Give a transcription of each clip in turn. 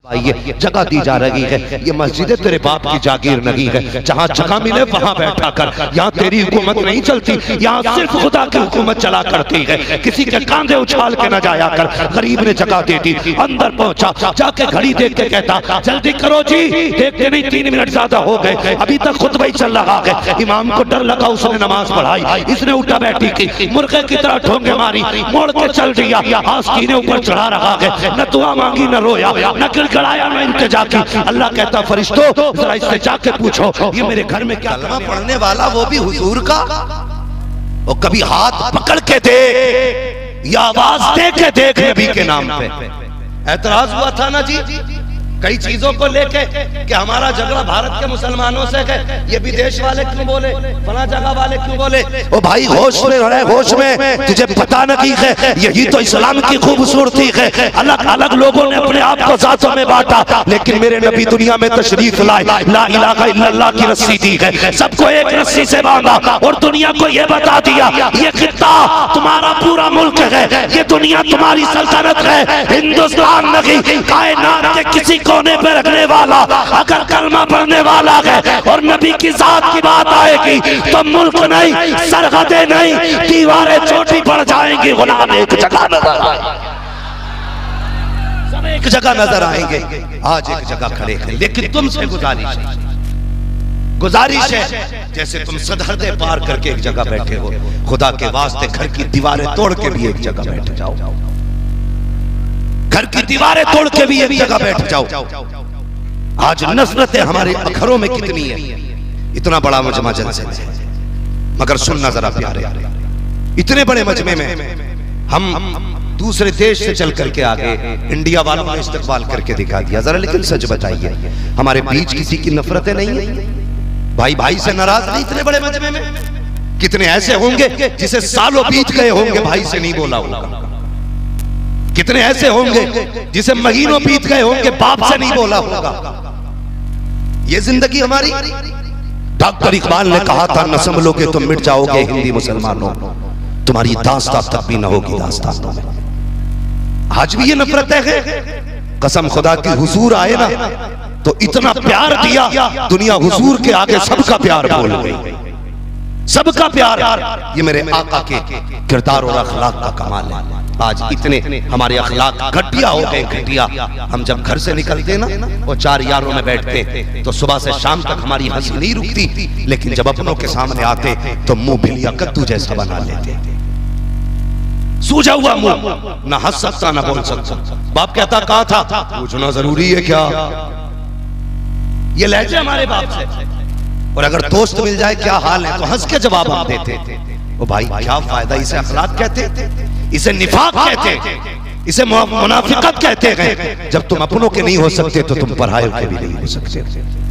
ये जगह दी जा रही है। ये मस्जिद तेरे बाप की जागीर नहीं है, जहाँ जगह मिले वहाँ बैठा कर। यहाँ तेरी हुकूमत नहीं चलती, यहाँ सिर्फ खुदा की हुकूमत चला करती है। किसी के कांधे उछाल के न जाया कर। गरीब ने जगह दे दी, अंदर पहुंचा, जाके घड़ी देख के कहता जल्दी करो जी, देखते नहीं 3 मिनट ज्यादा हो गए, अभी तक खुतबा ही चल रहा है। इमाम को डर लगा, उसने नमाज पढ़ाई, इसने उठा बैठी की, मुर्गे की तरह ठोंगे मारी, मोड़ के चल दिया, आस्तीने ऊपर चढ़ा रहा है। न दुआ मांगी न रोया न गिड़गिड़ाया न इंतजा की। अल्लाह कहता फरिश्तों जरा इससे जाके पूछो ये मेरे घर में क्या कलमा पढ़ने वाला, वो भी हुजूर का, वो कभी हाथ पकड़ के देख या आवाज दे के देख नबी के नाम पे। ऐतराज हुआ था ना जी कई चीजों को लेके कि हमारा झगड़ा भारत के मुसलमानों से है, ये विदेश वाले क्यों बोले, फला जगह वाले क्यों बोले। ओ भाई होश में रहे, होश में, तुझे पता नहीं है यही तो इस्लाम की खूबसूरती है। अलग अलग लोगों ने अपने आप को जातों में बांटा, लेकिन मेरे नबी दुनिया में तशरीफ लाए, ला इलाहा इल्लल्लाह की रस्सी दी है, सबको एक रस्सी से बांधा और दुनिया को ये बता दिया ये खित्ता तुम्हारा पूरा मुल्क है, ये दुनिया तुम्हारी सल्तनत है। हिंदुस्तान नहीं, कायनात के किसी कोने पे रखने वाला अगर कलमा पढ़ने वाला है और नबी की जात की बात आएगी तो मुल्क नहीं, सरहदें नहीं, दीवारें छोटी पड़ जाएंगी। गुलाम एक जगह नजर आएंगे, सब एक जगह नजर आएंगे। आज एक जगह खड़े हैं, लेकिन तुमसे गुजारिश है जैसे तुम सरहदें पार करके एक जगह बैठे हो, खुदा के वास्ते घर की दीवारें तोड़ के भी एक जगह बैठ जाओ, घर की दीवारें तोड़ के भी एक जगह बैठ जाओ। आज नफरतें हमारे अखरों में कितनी है, इतना बड़ा मजमा जलसे है, मगर सुनना जरा प्यारे, इतने बड़े मजमे में हम दूसरे देश से चल करके आ गए, इंडिया वालों ने इस्तेमाल करके दिखा दिया। जरा लेकिन सच बताइए हमारे बीच किसी की नफरतें नहीं है, भाई भाई से नाराज नहीं। इतने बड़े मजमे में कितने ऐसे होंगे जिसे सालों बीत गए होंगे भाई से नहीं बोला होगा, कितने ऐसे होंगे जिसे महीनों बीत गए होंगे बाप से नहीं बोला होगा। ये जिंदगी हमारी। डॉक्टर इकबाल ने कहा था न संभलोगे तो मिट जाओगे हिंदी मुसलमानों, तुम्हारी दास्तां तक भी न होगी दास्तानों में। आज भी ये नफरत है, कसम खुदा की हुजूर आए ना तो इतना प्यार दिया, दुनिया हुजूर के आगे सबका प्यार बोल गई, सबका प्यार। ये मेरे आका के किरदार और अखलाक का कमाल है। आज इतने हमारे अखलाक घटिया हो गए, घटिया। हम जब घर से निकलते ना वो 4 यारों में बैठते तो सुबह से शाम तक हमारी हंसी नहीं रुकती, लेकिन जब अपनों के सामने आते तो मुंह भिलिया कद्दू जैसा बना लेते, सूझा हुआ मुंह, ना हंस सकता ना बोल सकता। बाप कहता कहा था पूछना जरूरी है क्या, ये लहजे हमारे बाप से। और अगर दोस्त मिल जाए क्या हाल है तो हंस के जवाब हम देते, ओ भाई क्या फायदा। इसे अखलाक कहते, इसे निफाक कहते, इसे मुनाफिकत कहते हैं। जब तुम अपनों के नहीं हो सकते तो तुम परायों के भी नहीं हो सकते।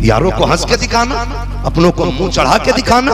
यारों को हंस के दिखाना, अपनों को मुंह चढ़ा के दिखाना,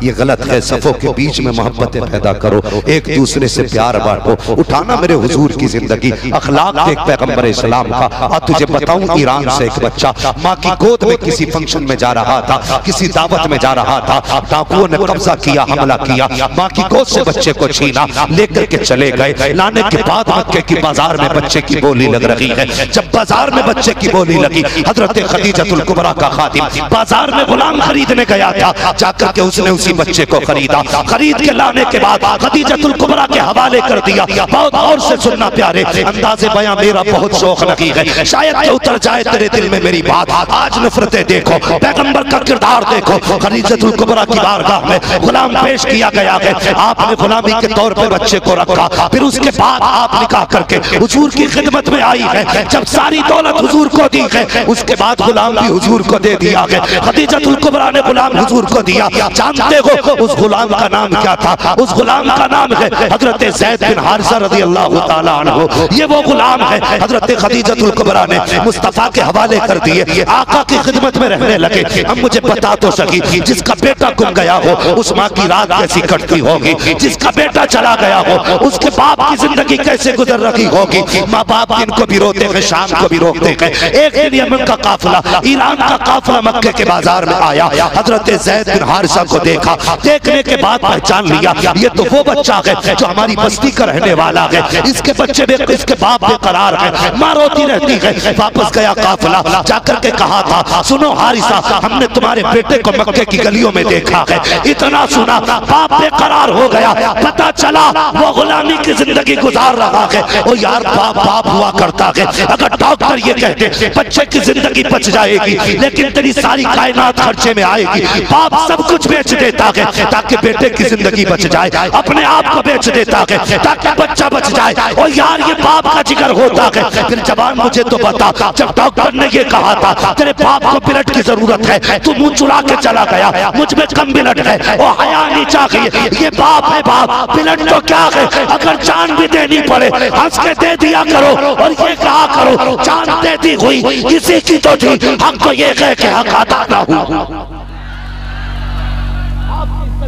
ये गलत है। सफों के बीच में मोहब्बतें पैदा करो, एक दूसरे से प्यार बांटो। उठाना मेरे हुजूर की जिंदगी, अखलाक देख पैगंबर इस्लाम का। और तुझे बताऊं ईरान से एक बच्चा माँ की गोद में किसी फंक्शन में जा रहा था, किसी दावत में जा रहा था, डाकुओं ने कब्जा किया, हमला किया, माँ की गोद से बच्चे को छीना, लेकर के चले गए। लाने के बाद मक्के की बाजार में बच्चे की बोली लग रही है। जब बाजार में बच्चे की बोली लगी, हजरत खदीजतुल कुबरा का खादिम बाजार में गुलाम खरीदने गया था, जाकर के उसने उसी बच्चे को खरीदा, खरीद के लाने के बाद खदीजतुल कुबरा के हवाले कर दिया। बहुत और से सुनना प्यारे, अंदाज़े बयां मेरा बहुत शौक नहीं है, शायद तो उतर जाए तेरे दिल में मेरी बात। आज नफरतें देखो, पैगंबर का किरदार देखो। खदीजतुल कुबरा की बारगाह में गुलाम पेश किया गया है, आपने गुलामी के तौर पे बच्चे को रखा, फिर उसके बाद आप निकाह करके हुजूर की खिदमत में आई है। जब सारी दौलत हुजूर को दी है, उसके बाद गुलाम भी हुजूर को दे दिया। खदीजतुल कुबरा ने गुलाम हुजूर को दिया। जानते हो उस गुलाम का नाम क्या था? उस गुलाम का नाम है हजरत ज़ैद बिन हारिसा रज़ियल्लाहु ताला अन्हु। ये वो गुलाम है हजरत खदीजतुल कुबरा ने मुस्तफा के हवाले कर दिए, आका की खिदमत में रहने लगे। अब मुझे बता तो सकी, जिसका बेटा गुम गया हो उस माँ की रात कैसी कटती होगी, जिसका बेटा चला गया हो उसके बाप की जिंदगी कैसे गुजर रही होगी। माँ बाप दिन को भी रोते हैं, शाम को भी रोते हैं। एक दिन यमन का काफिला ईरान का काफिला मक्के के बाजार में आया, हजरत ज़ैद बिन हारिसा को देखा, देखने के बाद पहचान लिया ये तो वो बच्चा है जो हमारी बस्ती का रहने वाला है, इसके बच्चे भी इसके बाप बेकरार है, माँ रोती रहती है। वापस गया काफिला, जाकर के कहा था सुनो हारिसा, हमने तुम्हारे बेटे को मक्के की गलियों में देखा है। इतना सुना बाप बेकरार हो गया, पता चला वो गुलामी की जिंदगी गुजार रहा है। ओ यार बाप बाप हुआ करता है, अगर डॉक्टर ये कहते बच्चे की जिंदगी बच जाएगी लेकिन तेरी सारी कायनात खर्चे में आएगी, बाप सब कुछ बेच देता है ताकि बेटे की जिंदगी बच जाए, अपने आप को बेच देता है ताकि बच्चा बच जाए। और यार ये बाप का जिगर होता है। फिर जवान मुझे तो बता, जब डॉक्टर ने ये कहा था तेरे बाप को ब्लड की जरूरत है, तू मुंह चुरा के चला गया, मुझ में कम ब्लड है, वो हया नहीं चाहिए, ये बाप है बाप, ब्लड तो क्या है, अगर जान भी देनी पड़े हंस के दे दिया करो और ये कहा करो जान देती हुई किसी की तो थी, हमको ये कह के हक अदा ना हुआ।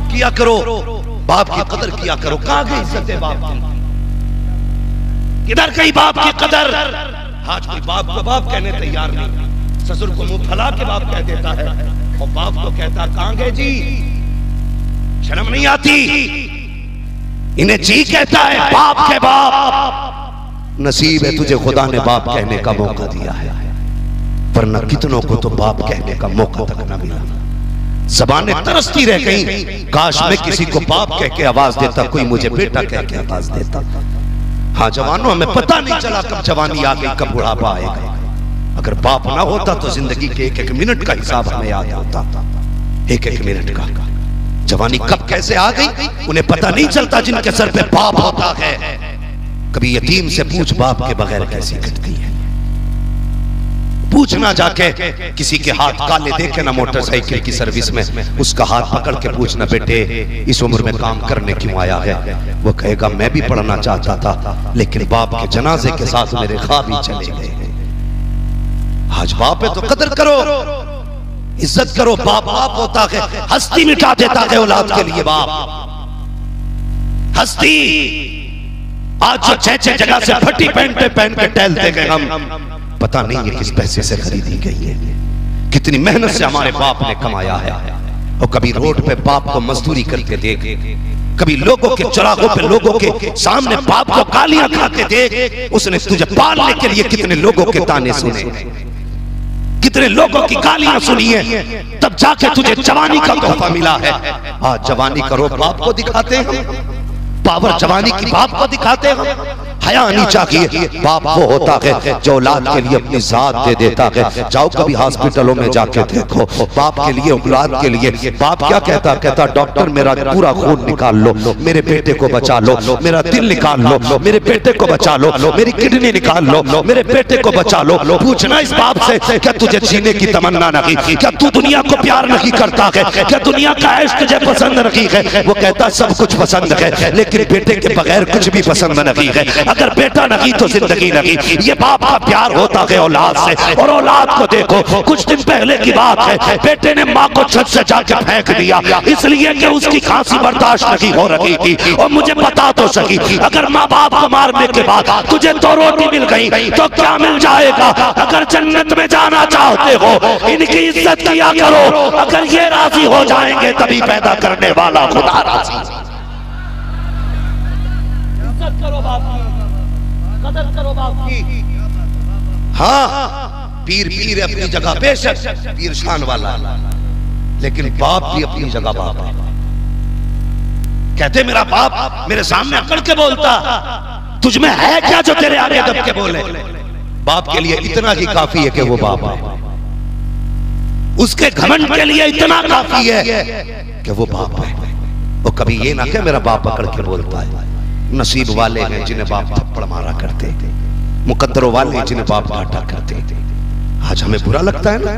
किया करो, बाप की कदर किया करो। कहाँ गई इज्जत बाप की, किधर गई बाप की कदर? आज कोई बाप को बाप कहने तैयार नहीं, ससुर को मुंह फैला के बाप कह देता है और बाप को कहता कहाँ गए जी, शर्म नहीं आती? इन्हें जी कहता है बाप के बाप। नसीब है तुझे खुदा ने बाप कहने का मौका दिया है, वरना कितनों को तो बाप कहने का मौका तक न मिला। ज़बानें तरसती रह गई, काश मैं किसी को बाप कह के आवाज देता, कोई मुझे बेटा कह के आवाज देता। हाँ जवानों, हमें पता नहीं चला कब जवानी आ गई, कब बुढ़ापा आएगा। अगर बाप ना होता तो जिंदगी के एक एक मिनट का हिसाब हमें याद होता, एक एक मिनट का। जवानी कब कैसे आ गई उन्हें पता नहीं चलता जिनके सर पे बाप होता है। कभी यतीम से पूछ बाप के बगैर कैसी कटती है, पूछना जाके किसी के हाथ काले देखे ना मोटरसाइकिल की सर्विस में, उसका हाथ पकड़ के पूछना बेटे इस उम्र में काम करने क्यों आया है, वो कहेगा मैं भी पढ़ना चाहता था लेकिन बाप के जनाजे के साथ मेरे ख्वाब ही चले गए। आज बाप है तो कदर करो, इज्जत करो। बाप बाप होता है, हस्ती मिटा देता है औलाद के लिए बाप। हस्ती आज जो छह जगह से फटी पैंट पे पहन के टहलते गए हम, पता नहीं ये किस पैसे से खरीदी गई है, कितनी मेहनत से हमारे बाप ने कमाया है। और कभी रोड पे बाप को मजदूरी करके देख, कभी लोगों के चौराहों पे लोगों के सामने बाप को गालियां खाते देख। उसने तुझे पालने के लिए कितने लोगों के ताने सुने, कितने लोगों की गालियां सुनी है, तब जाके तुझे जवानी का तोहफा मिला है। आज जवानी करो बाप को दिखाते हैं, पावर जवानी की बाप को दिखाते हैं। हया नहीं चाहिए। बाप वो होता है जो औलाद के लिए अपनी जात दे देता है। जाओ कभी हॉस्पिटलों में जाके देखो, बाप के लिए औलाद के लिए बाप क्या कहता, कहता डॉक्टर मेरा पूरा खून निकाल लो, मेरे बेटे को बचा लो, मेरा दिल निकाल लो, मेरे बेटे को बचा लो, मेरी किडनी निकाल लो, मेरे बेटे को बचा लो। पूछना इस बाप से क्या तुझे जीने की तमन्ना नहीं, क्या तू दुनिया को प्यार नहीं करता है, क्या दुनिया का ऐश तुझे पसंद नहीं है? वो कहता सब कुछ पसंद है लेकिन बेटे के बगैर कुछ भी पसंद नहीं है। अगर बेटा नहीं तो जिंदगी नहीं। ये बाप का प्यार होता है औलाद से। और औलाद को देखो, कुछ दिन पहले की बात है, बेटे ने माँ को छत से जाके फेंक दिया इसलिए कि उसकी खांसी बर्दाश्त नहीं हो रही थी। और मुझे बता तो सकी, अगर माँ बाप को मारने के बाद तुझे दो रोटी मिल गई तो क्या मिल जाएगा? अगर जन्नत में जाना चाहते हो इनकी इज्जत किया करो, अगर ये राजी हो जाएंगे तभी पैदा करने वाला खुदा राजी। इज्जत करो बाप की, कदर करो बाप की। हाँ पीर पीर अपनी जगह, बेशक पीर शान वाला, लेकिन बाप भी अपनी जगह बाप है। कहते मेरा बाप मेरे सामने अकड़ के बोलता, तुझ में है क्या जो तेरे आगे दब के बोले? बाप के लिए इतना ही काफी है कि वो बाप है, उसके घमंड के लिए इतना काफी है कि वो बाप है। वो कभी ये ना कि मेरा बाप अकड़ के बोलता है। नसीब वाले हैं जिन्हें बाप थप्पड़ मारा करते थे, मुकद्दरों वाले जिन्हें बाप डांटा करते थे। आज हमें बुरा लगता है ना,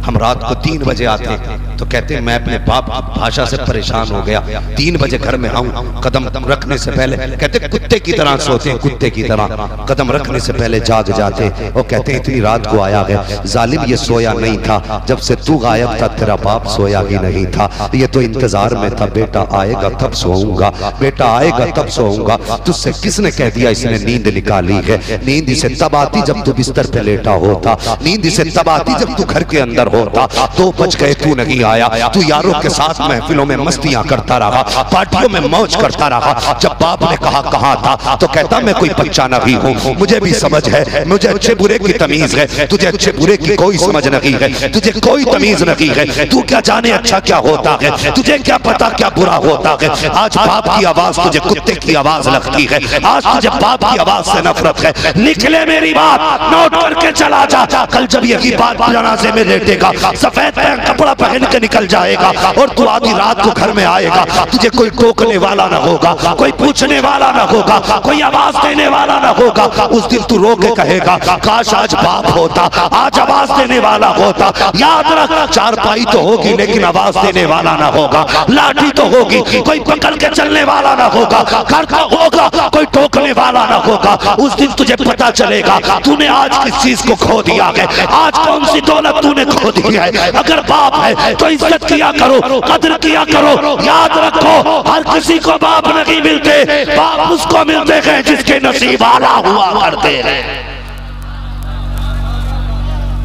हम रात को 3 बजे आते तो कहते हैं मैं अपने बाप की भाषा से परेशान हो गया, 3 बजे घर में आऊं, कदम रखने से पहले कहते कुत्ते की तरह सोते हैं, कुत्ते की तरह कदम रखने से पहले जाग जाते। और कहते हैं इतनी रात को आया है, जालिम ये सोया नहीं था, जब से तू गायब था तेरा बाप सोया ही नहीं था, ये तो इंतजार में था बेटा आएगा तब सोऊंगा, बेटा आएगा तब सोऊंगा। तुझसे किसने कह दिया इसने नींद निकाली है? नींद इसे तब आती जब तू बिस्तर पे लेटा होता, नींद से तब आती जब तू घर के अंदर होता। 2 बज गए तू नहीं आया, तू यारों के साथ महफिलों में मस्तियां करता रहा, पार्टियों में मौज करता रहा। जब बाप ने कहा कहाँ था तो कहता मैं कोई बच्चा नहीं हूँ, मुझे भी समझ है, मुझे अच्छे बुरे की तमीज है, तुझे अच्छे बुरे की कोई समझ नहीं है, तुझे कोई तमीज नहीं है, तू क्या जाने अच्छा क्या होता है, तुझे क्या पता क्या बुरा होता है। आज बाप की आवाज तुझे कुत्ते की आवाज लगती है, आज तुझे बाप की आवाज से नफरत है। निकले मेरी बात, नोट करके चला जा, कल जब यही बात जनाजे में लेटेगा, सफेद कपड़ा पहन के निकल जाएगा और तू आधी रात को घर में आएगा, तुझे कोई टोकने वाला ना होगा, कोई पूछने वाला ना होगा, कोई आवाज देने वाला ना होगा। उस दिन तू रो के कहेगा काश आज बाप होता, आज आवाज देने वाला होता। याद रख, चारपाई तो होगी लेकिन आवाज देने वाला ना होगा, लाठी तो होगी कोई पकड़ के चलने वाला ना होगा, घर तो होगा कोई टोकने वाला ना होगा। उस दिन तुझे पता चलेगा तूने आज किस चीज को खो दिया है, आज कौन सी दौलत तूने खो दी है। अगर बाप है तो इज्जत किया करो, कदर किया करो। याद रखो हर किसी को बाप नहीं मिलते, बाप उसको मिलते हैं जिसके नसीब वाला हुआ करते हैं।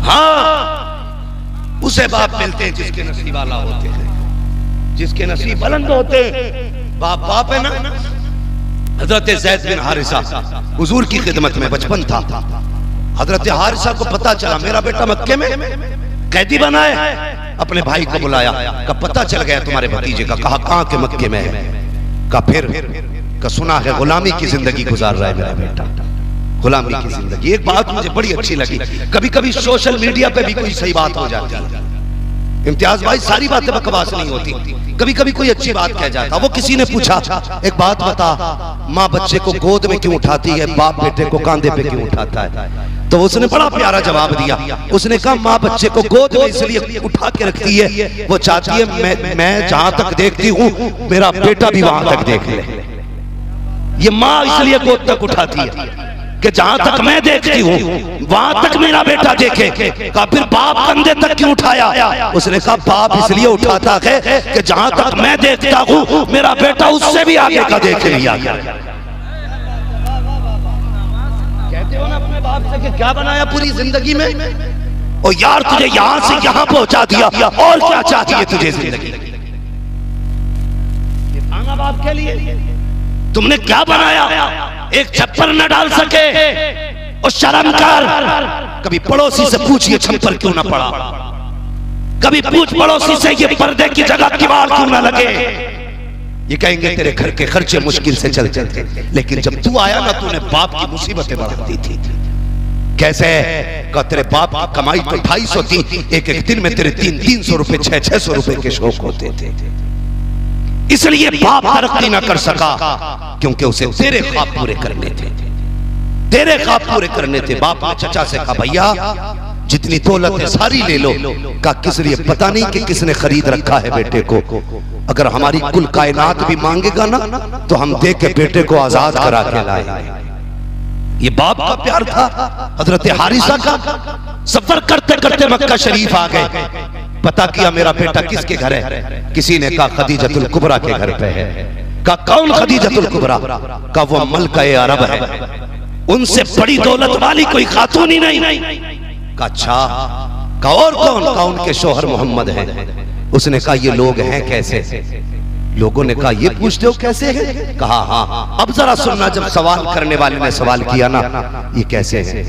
हाँ, उसे बाप मिलते हैं जिसके नसीब वाला होते हैं, जिसके नसीब बुलंद होते हैं। बाप बाप है ना। हजरत ज़ैद बिन हारिसा हुजूर की खिदमत में बचपन था। हजरत हारिसा को पता चला मेरा बेटा मक्के में कैदी बना है। अपने भाई को बुलाया, का पता चल गया तुम्हारे भतीजे का। कहा कहाँ के मक्के में है। का फिर का सुना है गुलामी की जिंदगी गुजार रहा है मेरा बेटा, गुलामी की जिंदगी। एक बात मुझे बड़ी अच्छी लगी, कभी कभी सोशल मीडिया पे भी कोई सही बात हो जाती है। इम्तियाज भाई सारी बातें बकवास नहीं होती, कभी कभी कोई अच्छी बात कह जाता। वो किसी ने पूछा एक बात बता, माँ बच्चे को गोद में क्यों उठाती है, बाप बेटे को कांधे पे क्यों उठाता है। तो उसने बड़ा प्यारा जवाब दिया। उसने कहा माँ बच्चे को गोद में इसलिए उठा के रखती है, वो चाहती है मैं जहां तक देखती हूँ मेरा बेटा भी वहां तक देख ले। ये माँ इसलिए गोद तक उठाती है कि जहां तक मैं देखती हूँ वहां तक मेरा बेटा देखे। कहा फिर बाप कंधे तक क्यों उठाया। उसने कहा बाप इसलिए उठाता है कि जहां तक मैं देखता हूँ मेरा बेटा उससे भी आगे का देख लिया। कहते हो ना अपने बाप से कि क्या बनाया पूरी जिंदगी में, और यार तुझे यहां से यहां पहुंचा दिया, और क्या चाहती है तुझे जिंदगी। खाना बाप के लिए तुमने क्या बनाया, एक छप्पर न डाल सके और शर्म कर। कभी पड़ोसी से पूछिए छप्पर क्यों ना पड़ा, कभी पूछ पड़ोसी से ये पर्दे की जगह किवाड़ क्यों ना लगे। ये कहेंगे तेरे घर के खर्चे मुश्किल से चलते थे, लेकिन जब तू आया ना तूने बाप की मुसीबतें बढ़ा दी थी। कैसे का तेरे बाप की कमाई तो 250 थी, एक एक दिन में तेरे 300 रुपए 600 रुपए के शौक होते थे। इसलिए बाप तरक्की ना कर सका क्योंकि उसे तेरे ख्वाब पूरे करने थे, तेरे ख्वाब पूरे करने थे। बाप ने चचा से कहा भैया जितनी दौलत है सारी ले लो। का किस लिए पता नहीं कि किसने खरीद रखा है बेटे को। अगर हमारी कुल कायनात भी मांगेगा ना तो हम दे के बेटे को आजाद करा के लाएंगे। ये बाप का प्यार था हजरत हारिसा का। सफर करते करते मक्का शरीफ आ गए, पता किया मेरा बेटा किसके घर है। किसी ने कहा खदीजतुल कुबरा के घर पे है। कहा कौन खदीजतुल कुबरा। का वो मलका-ए अरब है, उनसे बड़ी दौलत वाली कोई खातून ही नहीं। का अच्छा, का और कौन। का उनके शोहर मोहम्मद है। उसने कहा ये लोग हैं कैसे। लोगों ने कहा ये पूछते हो कैसे है। कहा हाँ। अब जरा सुनना, जब सवाल करने वाले ने सवाल किया ना ये कैसे है।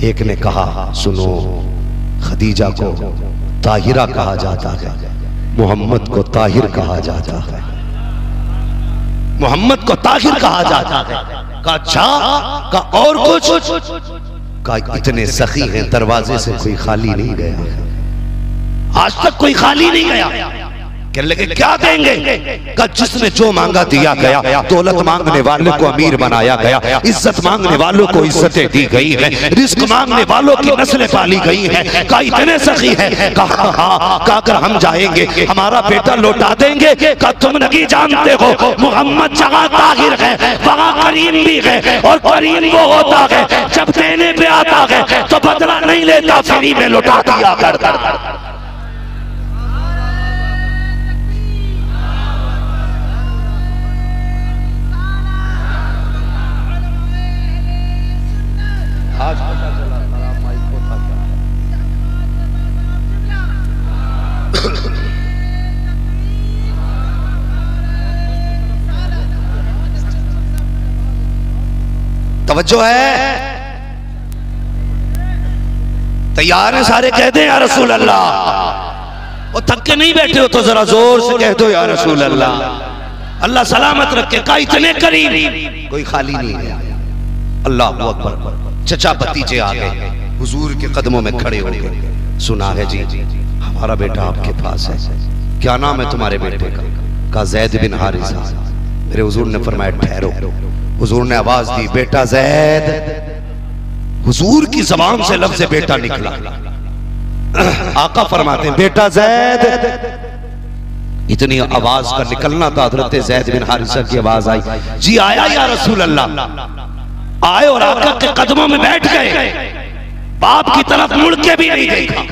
एक ने कहा सुनो, खदीजा को ताहिरा कहा जाता है, मोहम्मद को ताहिर कहा जाता है। मोहम्मद को ताहिर कहा जाता है। का अच्छा, का और कुछ। का इतने सखी हैं दरवाजे से कोई खाली नहीं गया, आज तक कोई खाली नहीं गया। कहने लगे क्या देंगे। का जिसने जो मांगा दिया गया। दौलत मांगने वाले को अमीर बनाया गया, इज्जत मांगने वालों को इज्जतें दी गई है, रिस्क मांगने वालों की नस्लें पाली गई हैं। का इतने सखी है। कहा हाँ। का अगर हम जाएंगे हमारा बेटा लौटा देंगे। का तुम नहीं जानते हो मोहम्मद जहाँ ताहिर है वहाँ करीम भी है, और करीम वो होता है जब देने पे आता है तो बदला नहीं लेता, फ्री में लौटा दिया करता। आज पता चला तवज्जो है? तैयार है सारे? कह दे या रसूल अल्लाह। और थक के नहीं बैठे हो तो जरा जोर से कह दो या रसूल अल्लाह। अल्लाह सलामत रखे। का इतने करीब कोई खाली नहीं है। अल्लाह अकबर। चचा भतीजे आ गए, हुजूर के कदमों में खड़े हो गए। सुना है जी हमारा बेटा आपके पास है, क्या नाम है तुम्हारे बेटे का? कहा जैद बिन हारिसा। मेरे हुजूर ने फरमाया ठहरो। हुजूर ने आवाज दी बेटा जैद। हुजूर की जबान से लफ्ज़ बेटा निकला। आका फरमाते हैं बेटा जैद। इतनी आवाज का निकलना था, हजरत जैद बिन हारिसा की आवाज आई, जी आया या रसूल अल्लाह। आए और आका के कदमों में बैठ गए। बाप की तरफ मुड़ के भी नहीं देखा,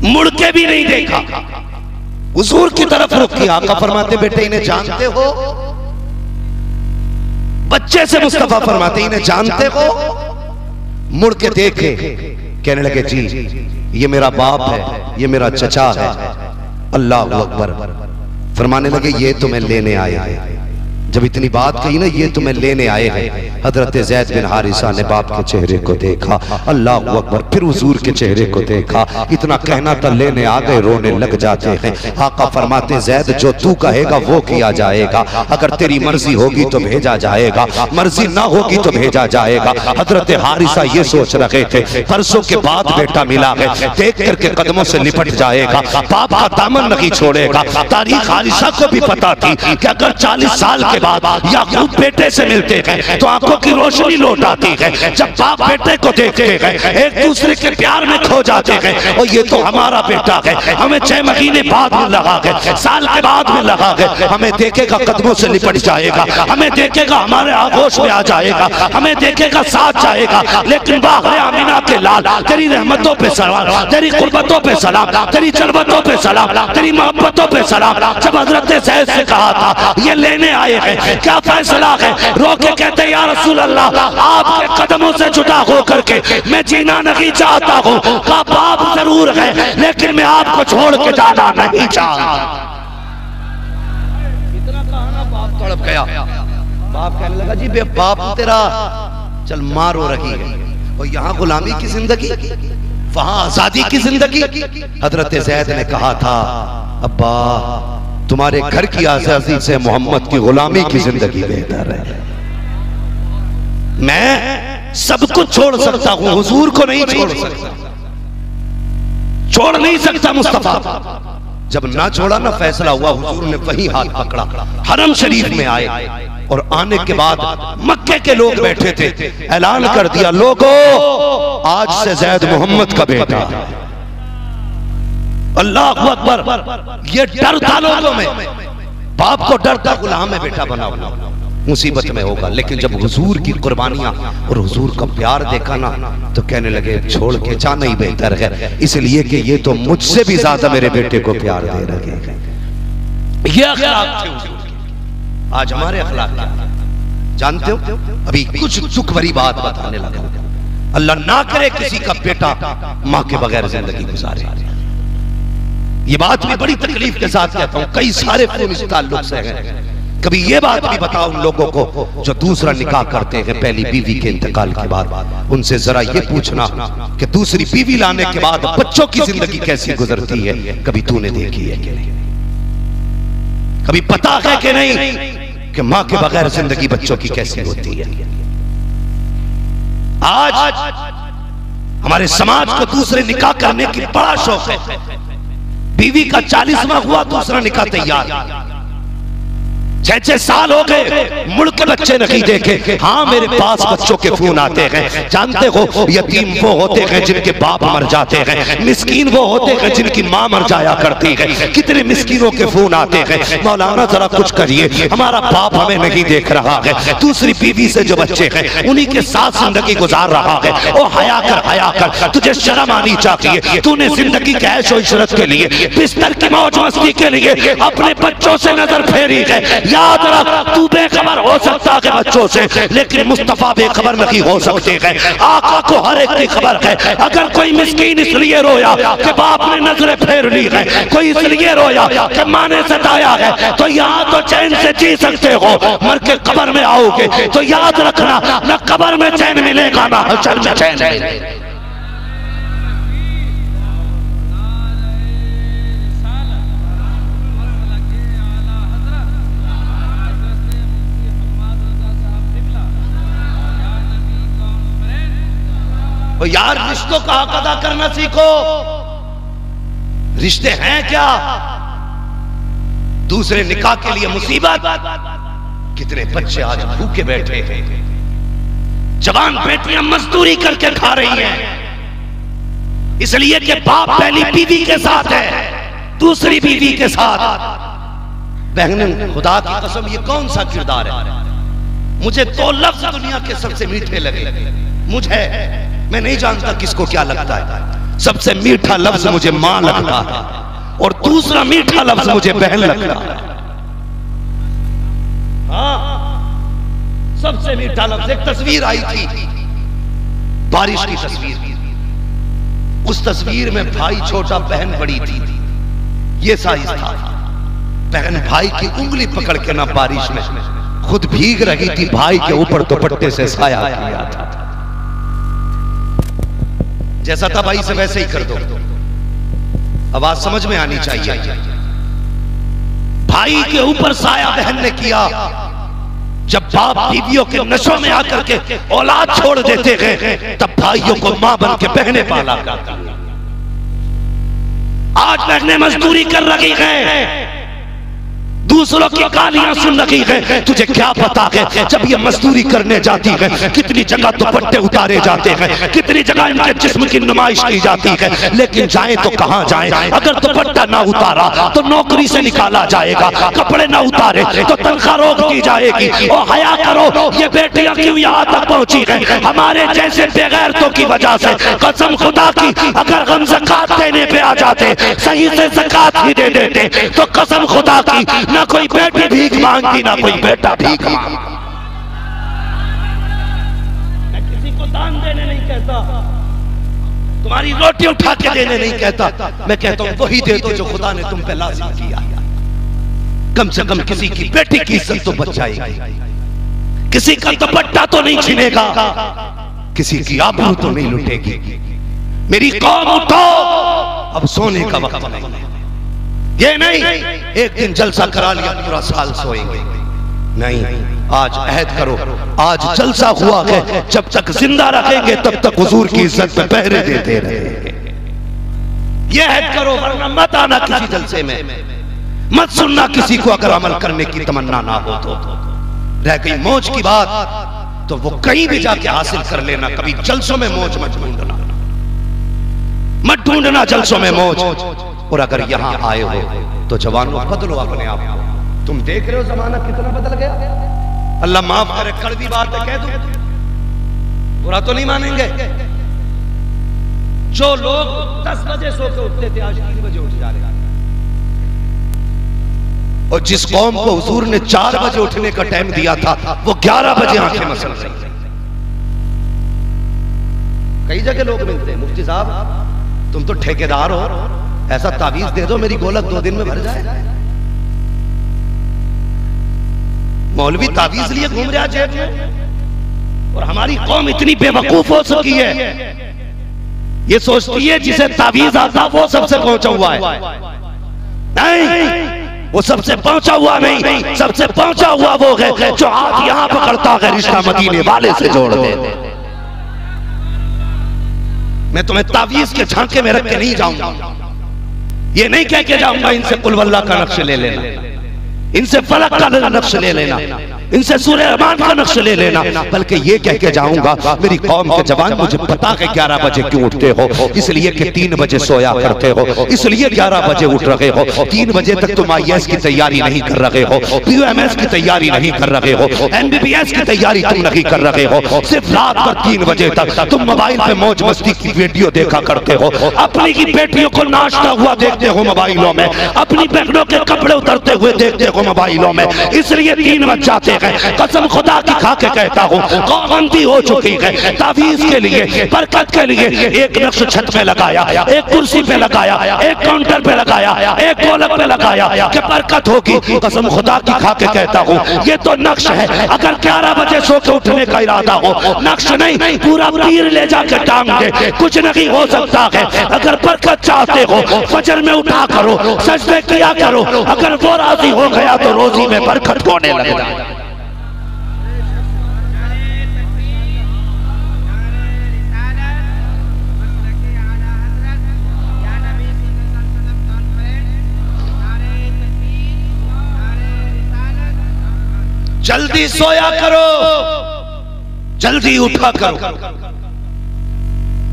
मुड़ के भी नहीं देखा, हुजूर की तरफ रुक किया। आका फरमाते बेटे इन्हें जानते हो? बच्चे से मुस्तफा फरमाते इन्हें जानते हो? मुड़ के देखे, कहने लगे जी ये मेरा बाप है, ये मेरा चचा है। अल्लाह अकबर। फरमाने लगे ये तुम्हें लेने आए हैं। जब इतनी बात कही ना ये तुम्हें लेने आए हैं, हजरत जैद बिन हारिसा ने बाप के चेहरे को देखा। अल्लाह अकबर। फिर हुजूर के चेहरे को देखा। इतना कहना था लेने आ गए, रोने लग जाते हैं। आका फरमाते जैद जो तू कहेगा वो किया जाएगा। अगर तेरी मर्जी होगी तो भेजा जाएगा, मर्जी ना होगी तो भेजा जाएगा। हजरत हारिसा ये सोच रहे थे परसों के बाद बेटा मिला है, देख करके कदमों से लिपट जाएगा, बाप का दामन नहीं छोड़ेगा। तारीख हारिसा को भी पता थी कि अगर 40 साल के बाद याकूब बेटे से मिलते हैं तो आंखों की रोशनी लौट आती है। जब बाप बेटे को देखते हैं एक दूसरे के प्यार में खो जाते हैं। और ये तो हमारा बेटा है, हमें 6 महीने बाद में लगा है, साल के बाद में लगा है। हमें देखेगा कदमों से लिपट जाएगा, हमें देखेगा हमारे आगोश में आ जाएगा, हमें देखेगा साथ जाएगा। लेकिन बाहर आमीना के लाल तेरी रहमतों पे सलाम, तेरी कुर्बतों पे सलाम, तेरी जरबतों पे सलाम, तेरी मोहब्बतों पे सलाम। जब हजरत जैद से कहा था ये लेने आए हैं, क्या फैसला है? रोके कहते या रसूल अल्लाह आपके कदमों से जुदा होकर के मैं जीना नहीं चाहता हूँ। का बाप जरूर है लेकिन मैं आपको छोड़ के जाना नहीं चाहता। इतना कहा बाप तड़प गया। बाप कहने लगा जी बे बाप तेरा चल मारो रही है। और यहाँ गुलामी की जिंदगी, वहां आजादी की जिंदगी। हजरत जैद ने कहा था अब्बा तुम्हारे घर की आजादी से मोहम्मद की गुलामी की जिंदगी बेहतर है। मैं सब कुछ छोड़ सकता हूं, हुजूर को नहीं छोड़ सकता, छोड़ नहीं सकता मुस्तफा। जब ना छोड़ा ना फैसला हुआ, हुजूर ने वही हाथ पकड़ा, हरम शरीफ में आए। और आने के बाद मक्के के लोग बैठे थे, ऐलान कर दिया लोगों आज से जैद मोहम्मद का बेटा। अल्लाह अकबर। ये डर था लोगों में, बाप को डर था गुलाम में बेटा बना मुसीबत में होगा। लेकिन जब हुजूर की कुर्बानियां और हुजूर का प्यार देखा ना तो कहने लगे छोड़ के जाना ही बेहतर है, इसलिए कि ये तो मुझसे भी ज्यादा मेरे बेटे को प्यार दे रहे हैं। ये अखलाक थे हुजूर के। आज हमारे अखलाक क्या जानते हो? अभी कुछ दुख भरी बात बताने लगा। अल्लाह ना करे किसी का बेटा मां के बगैर जिंदगी गुजारे। ये बात भी बड़ी तकलीफ के साथ कहता हूं, कई सारे फोन इस ताल्लुक से हैं। कभी ये बात भी बताओ उन लोगों को जो दूसरा निकाह करते हैं पहली बीवी के इंतकाल के बाद, उनसे जरा ये पूछना कि दूसरी बीवी लाने के बाद बच्चों की जिंदगी कैसी गुजरती है, कभी तूने देखी है कि नहीं? कभी पता है कि नहीं कि मां के बगैर जिंदगी बच्चों की कैसी होती है? आज हमारे समाज को दूसरे निकाह करने की बड़ा शौक है। बीवी का 40वां हुआ दूसरा निकाह तैयार, 6-6 साल हो गए मुड़ के बच्चे नहीं देखे। हाँ मेरे पास बच्चों के फोन आते हैं। जानते हो यतीम वो होते हैं जिनके बाप मर जाते हैं, मिस्कीन वो होते हैं जिनकी माँ मर जाया करती है। कितने मिस्कीनों के फोन आते हैं, मौलाना जरा कुछ करिए, हमारा बाप हमें नहीं देख रहा है, दूसरी बीवी से जो बच्चे हैं उन्हीं के साथ जिंदगी गुजार रहा है। ओ हया कर, तुझे शर्म आनी चाहिए। तूने जिंदगी के ऐशो इशरत के लिए, बिस्तर की मौज मस्ती के लिए अपने बच्चों से नजर फेरी है। याद रख, तू बेखबर हो सकता है बच्चों से, लेकिन मुस्तफा बेखबर नहीं हो सकते हैं। आका को हर एक की खबर है। अगर कोई मिस्कीन इसलिए रोया कि बाप ने नजरें फेर ली है, कोई इसलिए रोया कि माँ ने सताया है, तो यहाँ तो चैन से जी सकते हो, मर के कब्र में आओगे तो याद रखना, न कब्र में चैन मिलेगा ना हशर में चैन मिलेगा। तो यार रिश्तों का हक अदा करना सीखो। रिश्ते हैं क्या? दूसरे निकाह के लिए मुसीबत। कितने बच्चे आज भूखे बैठे हैं, जवान बेटियां मजदूरी करके खा रही हैं, इसलिए कि बाप पहली बीवी के साथ है, दूसरी बीवी के साथ। बहन खुदा की कसम, ये कौन सा किरदार है? मुझे तो लफ्ज दुनिया के सबसे मीठे लगे। मुझे, मैं नहीं जानता किसको क्या लगता है। सबसे मीठा लफ्ज मुझे मां लगता है, और दूसरा मीठा लफ्ज मुझे बहन लगता है। हाँ, सबसे मीठा लफ्ज। एक तस्वीर आई थी, बारिश की तस्वीर। उस तस्वीर में भाई छोटा, बहन बड़ी थी। ये साइज था। बहन भाई की उंगली पकड़ के ना बारिश में खुद भीग रही थी, भाई के ऊपर दुपट्टे से साया किया था। जैसा था भाई से वैसे ही कर दो। अब आज समझ में आनी चाहिए। भाई के ऊपर साया बहन ने किया। जब बाप बीवियों के नशों में आकर के औलाद छोड़ देते हैं, तब भाइयों को मां बन के बहनें पाला करती हैं। आज बहनें मजदूरी कर रही हैं, दूसरों की गालियां सुन रही है। तुझे क्या पता है, जब ये मजदूरी करने जाती है कितनी जगह दुपट्टे उतारे जाते हैं, कितनी जगह इनके जिस्म की नुमाइश की जाती है, लेकिन जाएं तो कहां जाएं? अगर दुपट्टा ना उतारा तो नौकरी से निकाला जाएगा, कपड़े ना उतारे तो तनख्वाह रोक दी जाएगी। और हया करो, ये बेटियां क्यों यहाँ तक पहुंची है? हमारे जैसे बेगैरतों की वजह से। कसम खुदा की, अगर हम ज़कात देने पे आ जाते, सही से ज़कात ही दे देते, तो कसम खुदा की ना कोई बेटी भीख मांगती, ना कोई बेटा भीख मांगता। मैं किसी को दान देने नहीं कहता, तुम्हारी रोटी उठा के देने नहीं कहता। मैं कहता हूं वही दे दो जो खुदा ने तुम पे लाजिम किया। कम से कम किसी की बेटी की इज्जत तो बच जाएगी, किसी का दुपट्टा तो नहीं छीनेगा, किसी की आबरू तो नहीं लुटेगी। मेरी कौम उठो, अब सोने का वक्त नहीं है। ये नहीं एक दिन जलसा करा लिया पूरा साल सोएंगे, नहीं। आज अहद करो, आज जलसा हुआ है, जब तक जिंदा रखेंगे तब तक हुजूर की इज्जत में पहरे देते रहेंगे। ये अहद करो, वरना मत आना किसी जलसे में, मत सुनना किसी को अगर अमल करने की तमन्ना ना हो तो। रह गई मौज की बात तो वो कहीं भी जाके हासिल कर लेना। कभी जलसों में मौज मत ढूंढना, मत ढूंढना जलसों में मौज। और अगर यहां आए हो तो जवानों बदलो अपने आप को। तुम देख रहे हो जमाना कितना बदल गया। अल्लाह माफ करे, कड़वी बात है कह दूं, बुरा तो नहीं मानेंगे। जो लोग 10 बजे सो के उठते थे, आज 3 बजे उठ जा रहे हैं। और जिस कौम को हुजूर ने 4 बजे उठने का टाइम दिया था, वो 11 बजे आंखें मसल रही है। कई जगह लोग मिलते हैं, मुफ्ती साहब तुम तो ठेकेदार हो, ऐसा तावीज दे दो मेरी गोलक 2 दिन में भर जाए। मौलवी तावीज लिए घूम रहा जेब में। और हमारी कौम इतनी बेवकूफ हो चुकी है, ये सोचती है जिसे तावीज आता वो सबसे पहुंचा हुआ है। नहीं, वो सबसे पहुंचा हुआ नहीं, सबसे पहुंचा हुआ वो है जो हाथ यहां पकड़ता है, रिश्ता मदीने वाले से जोड़ दे। मैं तुम्हें तावीज के झांके में रख के नहीं जाऊंगा, ये नहीं कह के जाऊंगा इनसे कुल वल्लाह का नक्श ले लेना, इनसे फलक का नक्श ले लेना, इनसे सूरह रहमान का नक्श ले लेना। बल्कि ये कह के जाऊंगा, मेरी कौम के जवान मुझे पता है 11 बजे क्यों उठते हो, इसलिए कि 3 बजे सोया करते हो, इसलिए 11 बजे उठ रहे हो। 3 बजे तक तुम IAS की तैयारी नहीं कर रहे हो, PUMS की तैयारी नहीं कर रहे हो, MBBS की तैयारी तुम नहीं कर रहे हो। सिर्फ रात भर 3 बजे तक तुम मोबाइल पे मौज मस्ती की वीडियो देखा करते हो, अपनी की बेटियों को नाचता हुआ देखते हो मोबाइलों में, अपनी बहनों के कपड़े उतरते हुए देखते हो मोबाइलों में, इसलिए 3 बज जाते हैं। कसम खुदा की खा के कहता हूँ, कौगंदी हो चुकी है। तावीज के लिए, बरकत के लिए एक नक्श छत पे लगाया, एक कुर्सी पे लगाया, एक काउंटर पे लगाया, एक गोलक पे लगाया कि बरकत होगी। कसम खुदा की खा के कहता हूँ, ये तो नक्श है। अगर 11 बजे सो के उठने का इरादा हो, नक्श नहीं पूरा पीर ले जाके टांग दे, कुछ नहीं हो सकता है। अगर बरकत चाहते हो, फजर में उठा करो, सजदे किया करो, अगर वो राजी हो गया तो रोजी में बरकत होने लगेगा। जल्दी सोया करो, जल्दी उठा करो।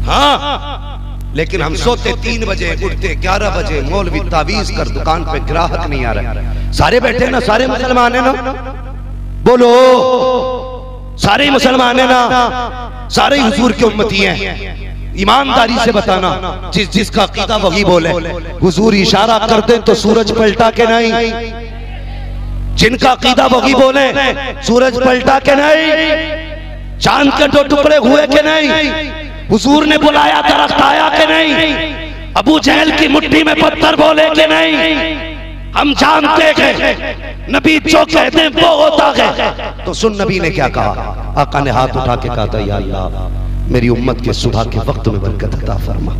हाँ, लेकिन हम सोते 3 बजे, उठते 11 बजे। मौलवी तावीज कर, दुकान पे ग्राहक नहीं आ रहा। सारे बैठे ना, सारे मुसलमान है ना, बोलो सारे मुसलमान है ना, सारे हुजूर के उम्मती हैं। ईमानदारी से बताना, जिसका अकीदा वही बोले। हुजूर इशारा कर दे तो सूरज पलटा के नहीं, जिनका अकीदा वही बोले, सूरज पलटा के नहीं, चांद के 2 टुकड़े हुए के नहीं, हुजूर ने बुलाया दरख्त आया के नहीं, अबू जहल की मुट्ठी में पत्थर बोले के नहीं। हम जानते हैं नबी जो कहते हैं वो होता है। तो सुन नबी ने क्या कहा, आका ने हाथ उठा के कहा था, या अल्लाह मेरी उम्मत के सुबह के वक्त में बरकत अता फरमा।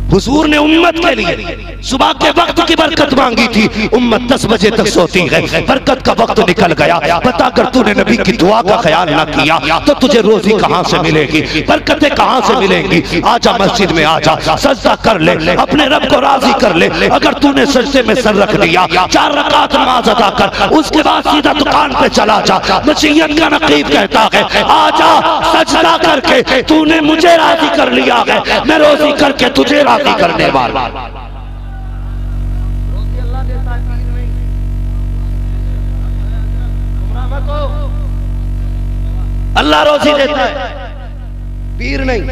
हुजूर ने उम्मत के लिए सुबह के वक्त की बरकत मांगी थी। उम्मत 10 बजे तक सोती है, बरकत का वक्त निकल गया। बता कर तूने नबी की दुआ का ख्याल ना किया तो तुझे रोजी कहां से मिलेगी, बरकतें कहां से मिलेंगी। आजा मस्जिद में आजा, सजदा कर ले, अपने रब को राजी कर ले। अगर तूने सजदे में सर रख दिया, 4 रकात नमाज अदा कर, उसके बाद सीधा दुकान पे चला जा। मसीहत का नकीब कहता है, आजा सजदा करके तूने मुझे राजी कर लिया है, मैं रोजी करके तुझे राजी करने वाला। अल्लाह रोजी देता है, पीर नहीं।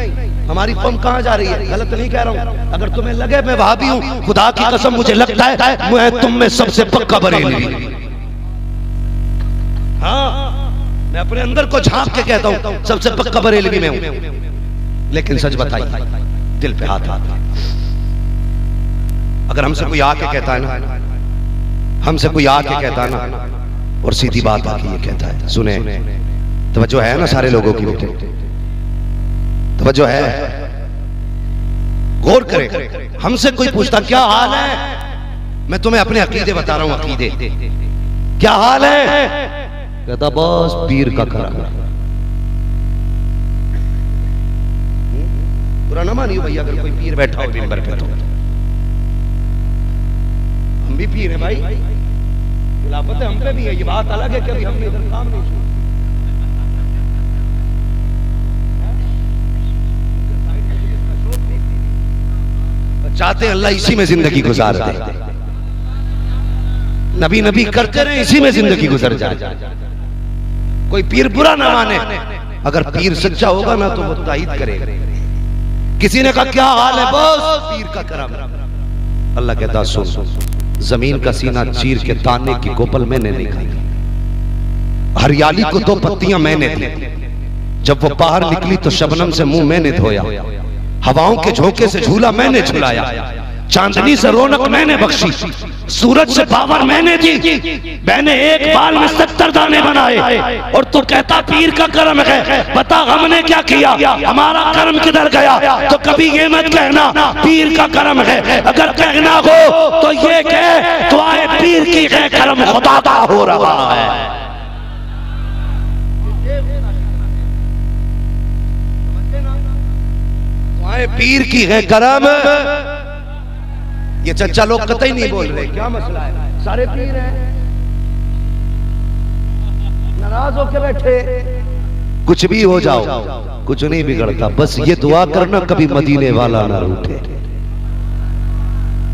हमारी कौम कहां जा रही है, गलत नहीं कह रहा हूं। अगर तुम्हें लगे मैं वहाबी हूं, खुदा की कसम मुझे लगता है मैं तुम में सबसे पक्का बरेलवी। हाँ, मैं अपने अंदर को झांक के कहता हूं सबसे पक्का बरेलवी में हूं। लेकिन सच बताइए, दिल पे हाथ आता, अगर हमसे कोई आके कहता है ना, हमसे कोई आके कहता है ना, और सीधी बात आके ये कहता है, सुने तवज्जो है ना सारे लोगों की, बेटे तवज्जो है, गौर करें। हमसे कोई पूछता क्या हाल है, मैं तुम्हें अपने अकीदे बता रहा हूं, अकीदे क्या हाल है, कहता बस पीर का करम। बुरा ना मानियो भैया, अगर कोई पीर बैठा हो मिंबर पे तो हम भी पीर हैं भाई, खिलाफत हम पे भी है, ये बात अलग है कि अभी हमने इधर काम नहीं किया। चाहते अल्लाह इसी में जिंदगी गुजार दे, नबी नबी करते रहे, इसी में जिंदगी गुजर जाए। कोई पीर बुरा ना माने, अगर पीर सच्चा होगा ना तो वो ताईद करेगा। किसी ने कहा क्या हाल है, बस पीर का करम। अल्लाह कहता सुन, जमीन का सीना चीर के ताने की कोपल मैंने निकाली, हरियाली को 2 पत्तियां मैंने दी, जब वो बाहर निकली तो शबनम से मुंह मैंने धोया, हवाओं के झोंके से झूला मैंने झुलाया, चांदनी से रौनक मैंने बख्शी, सूरज से पावर मैंने दी, मैंने एक बाल में 70 दाने बनाए, और तू कहता पीर का कर्म है। बता हमने क्या किया, हमारा कर्म किधर गया। तो कभी ये मत कहना पीर का कर्म है, अगर कहना हो तो ये कह तो आए पीर की है कर्म खुदा का हो रहा है। पीर की है करम। ये चच्चा लोग कतई नहीं बोल रहे, क्या मसला है, सारे पीर हैं। नाराज होके बैठे, कुछ भी हो जाओ कुछ नहीं बिगड़ता, बस ये दुआ करना कभी मदीने वाला ना रूठे,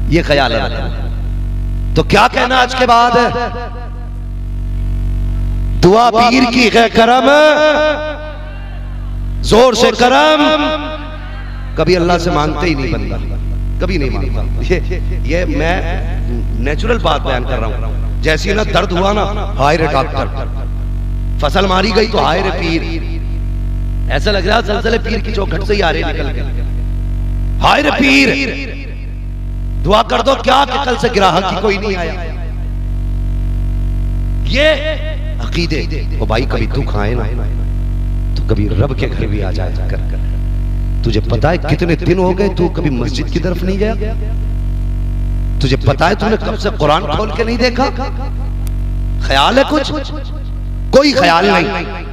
ये ख्याल है। तो क्या कहना आज के बाद? दुआ पीर की है करम, जोर से करम, कभी अल्लाह से मांगते ही नहीं बंदा, कभी नहीं मांगता। ये मैं नेचुरल बात बयान कर रहा हूं। जैसी ना दर्द हुआ ना, हाय रे डॉक्टर, फसल मारी गई तो हाय रे पीर, ऐसा लग रहा सलसले पीर की चौखट से ही आ रहे निकल के, हाय रे पीर दुआ कर दो क्या कि कल से ग्राहक ही कोई नहीं आया। ये अकीदे ओ भाई, कभी दुख आए ना तो कभी रब के घर भी आ जाए कर। तुझे पता है कितने दिन हो गए तू कभी मस्जिद की तरफ नहीं गया? तुझे पता है तूने कब से कुरान खोल के नहीं देखा? ख्याल है कुछ? कोई ख्याल नहीं।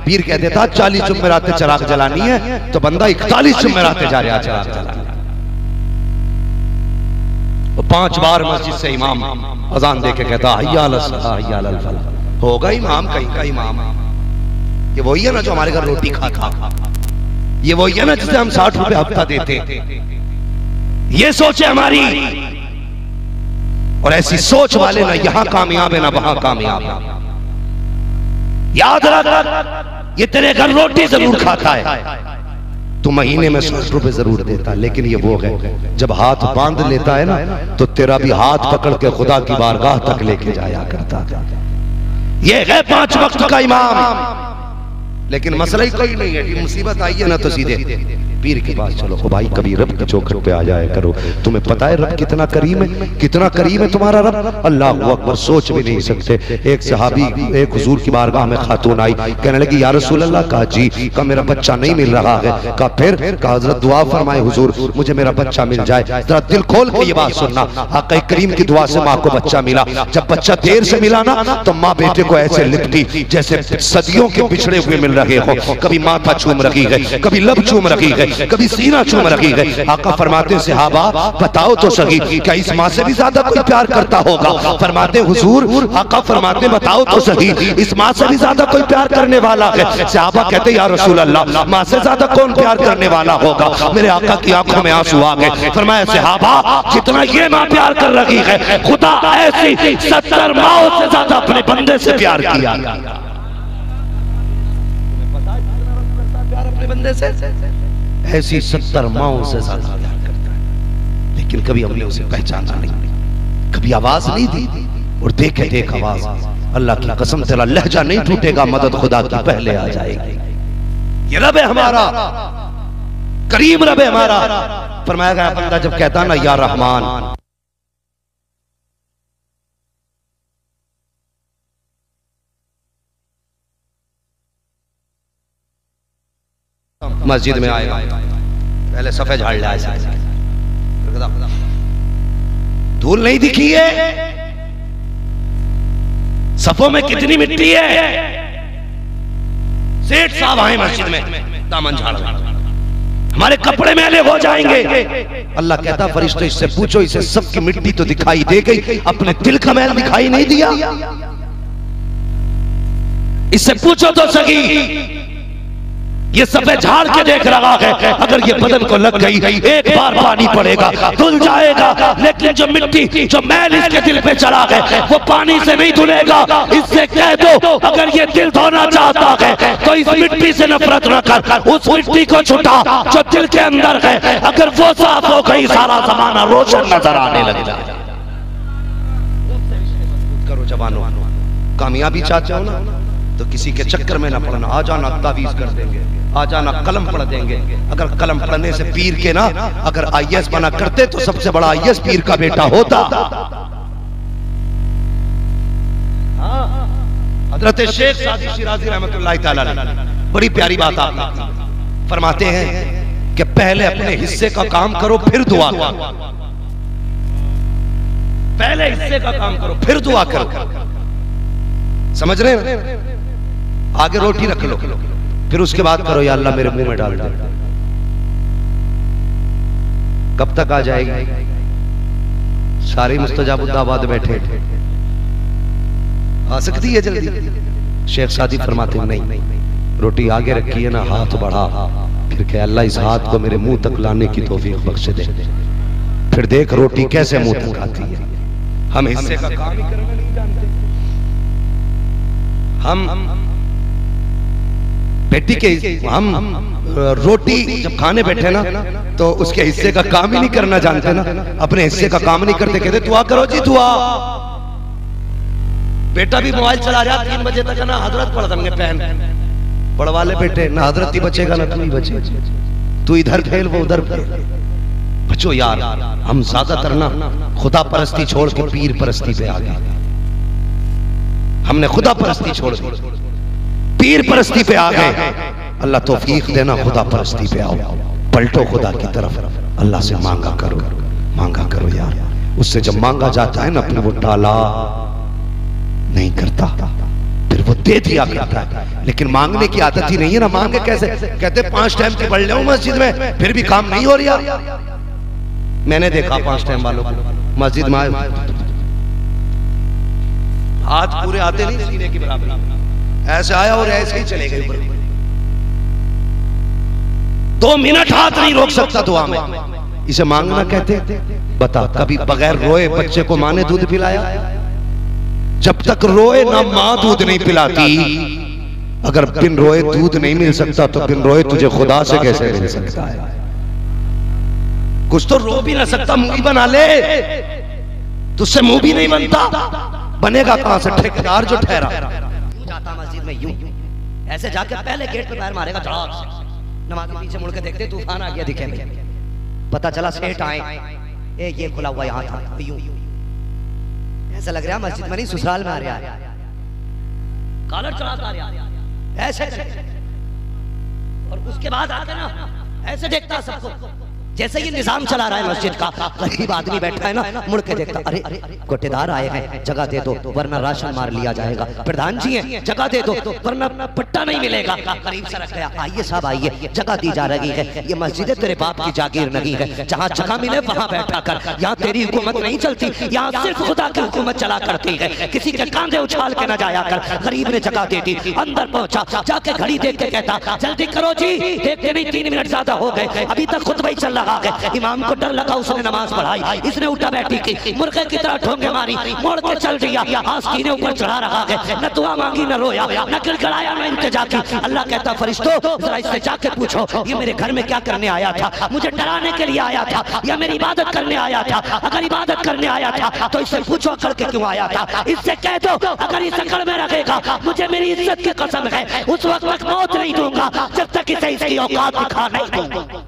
पीर कह देता 40 जुमेरातें चिराग जलानी है तो बंदा 41 जुमेरातें जा रहा चिराग जलानी। 5 बार मस्जिद से इमाम अजान दे के कहता हय्या अलल सलाह हय्या अलल फलाह। होगा इमाम कहीं का इमाम। ये वही है ना जो हमारे घर रोटी खा, ये वही है ना जिसे हम 60 रुपए हफ्ता देते। ये सोच है हमारी, और ऐसी सोच वाले ना यहां कामयाब है ना वहां कामयाब है। याद रख, ये तेरे घर रोटी जरूर खाता है, तो महीने में 100 रुपए जरूर देता, लेकिन ये वो है जब हाथ बांध लेता है ना तो तेरा भी हाथ पकड़ के खुदा की बारगाह तक लेके जाया करता। ये है 5 वक्त का इमाम। लेकिन मसला ही कोई नहीं है, मुसीबत आई है ना तो सीधे पीर के पास चलो। ओ भाई कभी रब की चौखट पे आ जाया करो। तुम्हें पता है रब कितना करीम है, कितना करीम है तुम्हारा रब, अल्लाह अकबर, सोच भी नहीं सकते। एक सहाबी एक हुजूर की बारगाह में खातून आई, कहने लगी या रसूल अल्लाह, कहा जी, कहा मेरा बच्चा नहीं मिल रहा है, कहा फिर, कहा हजरत दुआ फरमाए हुजूर मुझे मेरा बच्चा मिल जाए। जरा दिल खोल के ये बात सुनना, आका करीम की दुआ से माँ को बच्चा मिला। जब बच्चा देर से मिला ना तो माँ बेटे को ऐसे लिपटी जैसे सदियों के बिछड़े हुए मिल रहे हो। कभी माथा चूम रही है, कभी लब चूम रही है, कभी सीना चूम रही है। आका फरमाते सहाबा बताओ तो सही, क्या इस माँ से भी ज्यादा कोई प्यार करता होगा? फरमाते हुजूर, आका फरमाते बताओ तो सही, इस माँ से भी ज्यादा कोई प्यार करने वाला है? सहाबा कहते या रसूल अल्लाह, माँ से ज्यादा कौन प्यार करने वाला होगा? मेरे आका की आंखों में आंसू आ गए। फरमाया सहाबा जितना ये माँ प्यार कर रही है, खुदा ऐसी 70 माओं से ज्यादा अपने बंदे से प्यार किया। अपने बंदे से ऐसी 70 माओं से ज्यादा प्यार करता है, लेकिन कभी हमने उसे पहचाना नहीं, कभी आवाज नहीं दी। और देखे देख आवाज, अल्लाह की कसम तेरा लहजा नहीं टूटेगा, मदद खुदा की पहले आ जाएगी। ये रब है हमारा, करीम रब है हमारा। फरमाया गया बंदा जब कहता ना या रहमान, मस्जिद में आएगा पहले सफेद झाड़ ले आए, धूल नहीं दिखी है, सफों में कितनी मिट्टी है। सेठ साहब आए मस्जिद में, दामन झाड़, हमारे कपड़े मैले हो जाएंगे। अल्लाह कहता फरिश्ते इससे पूछो, इसे सबकी मिट्टी तो दिखाई दे गई, अपने दिल का मैल दिखाई नहीं दिया। इससे पूछो तो सही, ये सफेद झाड़ के देख रहा है, अगर ये बदन को लग गई एक बार पानी पड़ेगा धुल जाएगा, लेकिन जो मिट्टी जो मैल इसके दिल पे चढ़ा है वो पानी से नहीं धुलेगा। इससे कह दो अगर ये दिल धोना चाहता है तो इस मिट्टी से नफरत न कर, उस मिट्टी को छुटा जो दिल के अंदर है। अगर वो साफ हो गई सारा जमाना रोशन नजर आने लग जाए। करो जवानों, कामयाबी चाहते हो ना तो किसी के चक्कर में ना पड़ना। आ जाना तावीज कर देंगे, आ जाना कलम पढ़ देंगे। अगर कलम पढ़ने से पीर के ना अगर आईएएस बना करते तो सबसे बड़ा आईएएस पीर का बेटा होता। हजरत शेख सादी शिराजी रहमतुल्लाह तआला अलैह बड़ी प्यारी बात आपने फरमाते हैं कि पहले अपने हिस्से का काम करो फिर दुआ करो। पहले हिस्से का काम करो फिर दुआ करो। समझ रहे हैं? आगे रोटी रख लो, फिर उसके बाद करो या अल्लाह मेरे मुंह में डाल दे। कब तक आ जाएगी? सारी मुस्तजाबुद्दाबाद बैठे, आ सकती है जल्दी? शेख सादी फरमाते नहीं, रोटी आगे रखी है ना, हाथ बढ़ा, फिर कह अल्लाह इस हाथ को मेरे मुंह तक लाने की तौफीक बख्श दे, फिर देख रोटी कैसे मुंह तक आती है। हम हिस्से का काम ही करना नहीं जानते। हम बेटी के हम रोटी जब खाने बैठे ना तो उसके हिस्से का काम ही नहीं करना जानते ना, अपने हिस्से का काम नहीं करते, कहते दुआ करो जी दुआ। बेटा भी मोबाइल चला रहा 3 बजे तक ना, हजरत पढ़ देंगे पहन पढ़वा ले बेटे, ना हजरत ही बचेगा ना तू ही बचे, तू इधर फेल वो उधर फेल। बचो यार, हम ज्यादातर ना खुदा परस्ती छोड़ के पीर परस्ती पे आ गए। हमने खुदा परस्ती छोड़ के पीर परस्ती पे आ गए। अल्लाह तौफीक देना, खुदा परस्ती पे आओ, पलटो खुदा की तरफ, अल्लाह से मांगा करो यार। उससे जब मांगा जाता है ना, फिर वो टाला नहीं करता, फिर वो दे दिया करता है। लेकिन मांगने की आदत ही नहीं है ना। मांगे कैसे? कहते 5 टाइम की पढ़ लो मस्जिद में, फिर भी काम नहीं हो रहा। मैंने देखा 5 टाइम वालों को मस्जिद में हाथ पूरे आते नहीं सीने की बराबर, ऐसे आया और ऐसे ही चले गए। 2 मिनट हाथ नहीं रोक सकता दुआ में। इसे मांगना कहते? बता, कभी बगैर रोए बच्चे को माँ ने दूध पिलाया? जब तक रोए ना माँ दूध नहीं पिलाती। अगर बिन रोए दूध नहीं मिल सकता तो बिन रोए तुझे खुदा से कैसे मिल सकता है? कुछ तो रो भी ना सकता, मुंह बना ले, तुझसे मुंह भी नहीं बनता, बनेगा कहां से? ठेकेदार जो ठहरा जाता मस्जिद में यूं ऐसे जाके पहले गेट पे पैर मारेगा, धड़ाक से नमाज के पीछे मुड़ के देखते तूफान आ गया, दिखे नहीं, पता चला सेठ आए, ये खुला हुआ यहाँ था, यूं ऐसा लग रहा मस्जिद में नहीं ससुराल में आ रहा है, कॉलर चढ़ाता आ रहा ऐसे, और उसके बाद आके ना ऐसे देखता सबको, जैसे ये निजाम चला रहा है मस्जिद का। गरीब आदमी बैठा है ना, मुड़ के देखता, अरे कोटेदार आए हैं, जगह दे दो वरना राशन मार लिया जाएगा। प्रधान जी हैं, जगह दे दो वरना पट्टा नहीं मिलेगा। गरीब सा रख गया, आइए साहब आइए, जगह दी जा रही है, ये मस्जिद तेरे बाप की जागीर नहीं है, जहाँ जगह मिले वहाँ बैठा कर, यहाँ तेरी हुकूमत नहीं चलती, यहाँ सिर्फ खुदा की हुकूमत चला करती है, किसी के कांधे उछाल के न जाया कर। गरीब ने जगह दे दी, अंदर पहुंचा, जाके घड़ी देख के कहता जल्दी करो जी, देखते नहीं 3 मिनट ज्यादा हो गए, अभी तक खुतबा ही चल रहा। इमाम को डर लगा, उसने नमाज पढ़ाई, इसने उल्टा बैठी की, मुर्गे की तरह ठोंगे मारी, मोड़ के चल दिया, आस्तीने ऊपर चढ़ा रखा है, न दुआ मांगी न रोया, न गिड़गिड़ाया न इंतजा की। अल्लाह कहता फरिश्तों जरा इससे जाके पूछो ये मेरे घर में क्या करने आया था, मुझे डराने के लिए आया था या मेरी इबादत करने आया था? अगर इबादत करने आया था तो इससे पूछो अकड़ के क्यों आया था, इससे कह दो अगर इस अकड़ में रखेगा मुझे मेरी इज्जत की कसम है उस वक्त तक मौत नहीं दूंगा जब तक इसे इसकी औकात दिखा नहीं दूंगा।